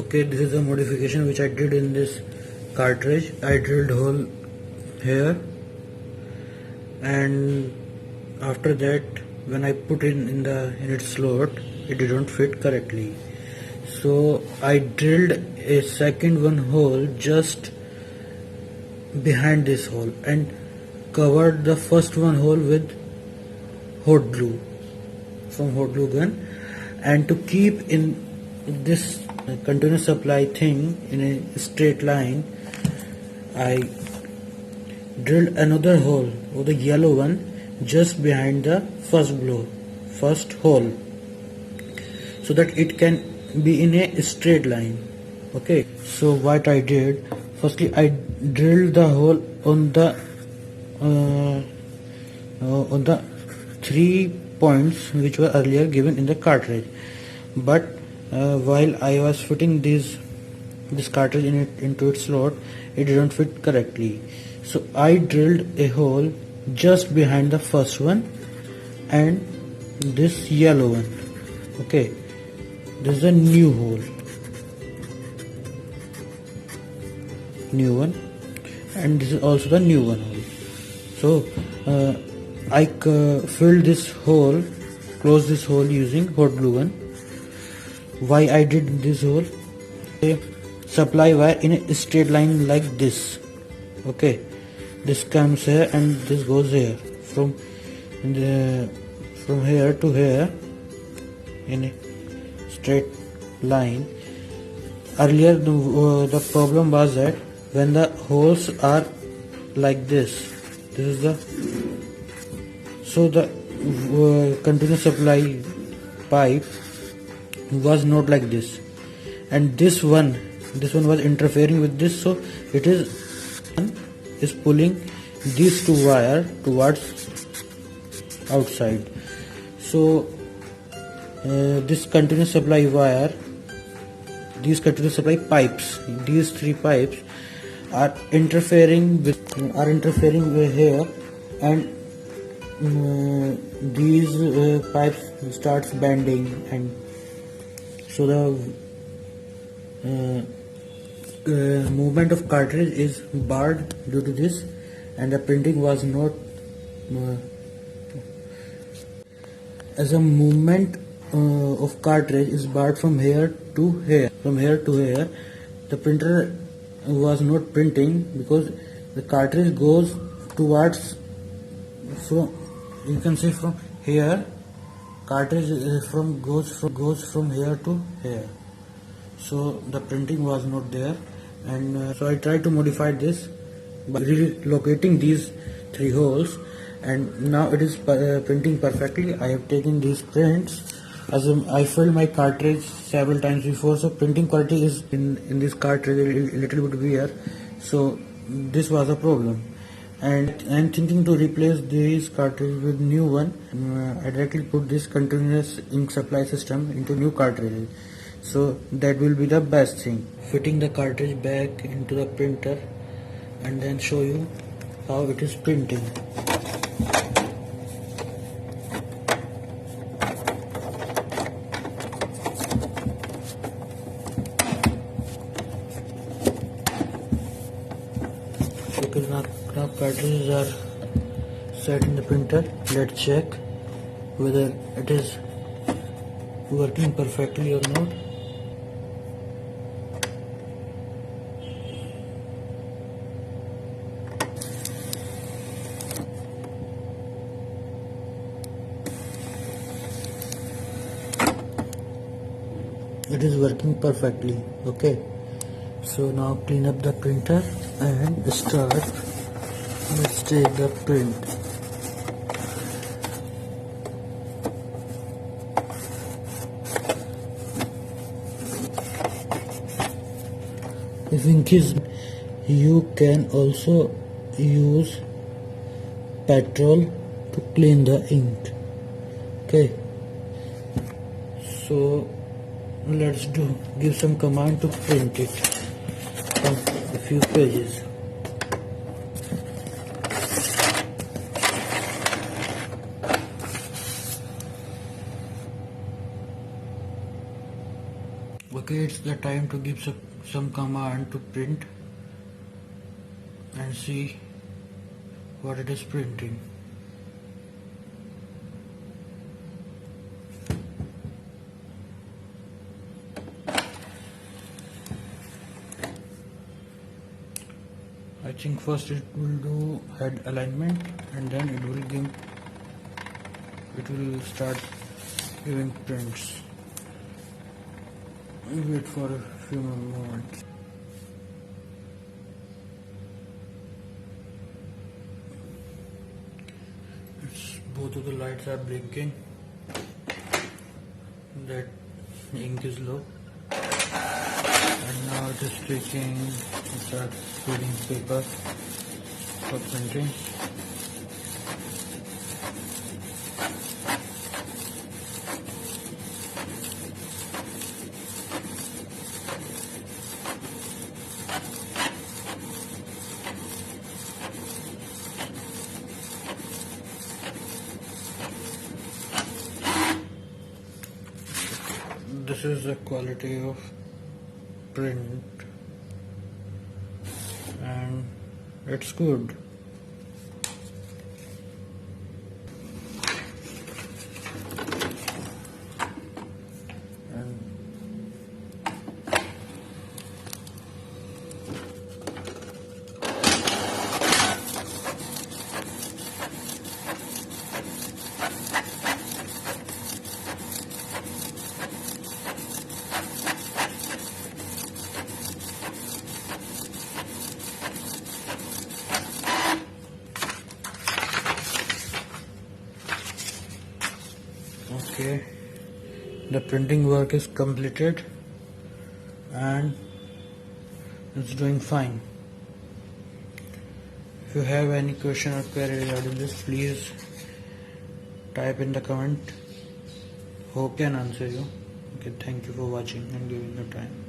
Okay, this is a modification which I did in this cartridge. I drilled hole here, and after that when I put in its slot, it didn't fit correctly. So I drilled a second one hole just behind this hole and covered the first one hole with hot glue from hot glue gun. And to keep in this continuous supply thing in a straight line, I drilled another hole, or the yellow one, just behind the first hole, so that it can be in a straight line. Okay, so what I did, firstly I drilled the hole on the 3 points which were earlier given in the cartridge, but while I was fitting this cartridge into its slot, it didn't fit correctly. So I drilled a hole just behind the first one and this yellow one. Okay, this is a new hole, new one, and this is also the new one hole. So I filled this hole, closed this hole using hot glue gun. Why I did this hole? A supply wire in a straight line like this. Okay, this comes here and this goes here, from here to here in a straight line. Earlier the problem was that when the holes are like this is the continuous supply pipe was not like this, and this one was interfering with this, so it is pulling these two wire towards outside. So this continuous supply wire, these continuous supply pipes, these 3 pipes are interfering with here, and these pipes starts bending, and so the movement of cartridge is barred due to this, and the printing was not as a movement of cartridge is barred from here to here, the printer was not printing because the cartridge goes towards, from, you can say from here, cartridge goes from here to here, so the printing was not there. And so I tried to modify this by relocating these 3 holes, and now it is printing perfectly. I have taken these prints as I filled my cartridge several times before, so printing quality is in this cartridge a little bit weird, so this was a problem. And I am thinking to replace this cartridge with new one. I directly put this continuous ink supply system into new cartridge, so that will be the best thing. Fitting the cartridge back into the printer and then show you how it is printing. Okay, now cartridges are set in the printer. Let's check whether it is working perfectly or not. It is working perfectly. Okay, so now clean up the printer and start. Let's take the print. If in case you can also use petrol to clean the ink. Okay, so let's give some command to print it from a few pages. Okay, it's the time to give some command to print and see what it is printing. I think first it will do head alignment and then it will start giving prints. Wait for a few more moments. Both of the lights are blinking. That ink is low. And now it is taking, it starts feeding paper for printing. This is the quality of print and it's good. Okay, the printing work is completed and it's doing fine. If you have any question or query regarding this, please type in the comment. Hope I can answer you. Okay, thank you for watching and giving your time.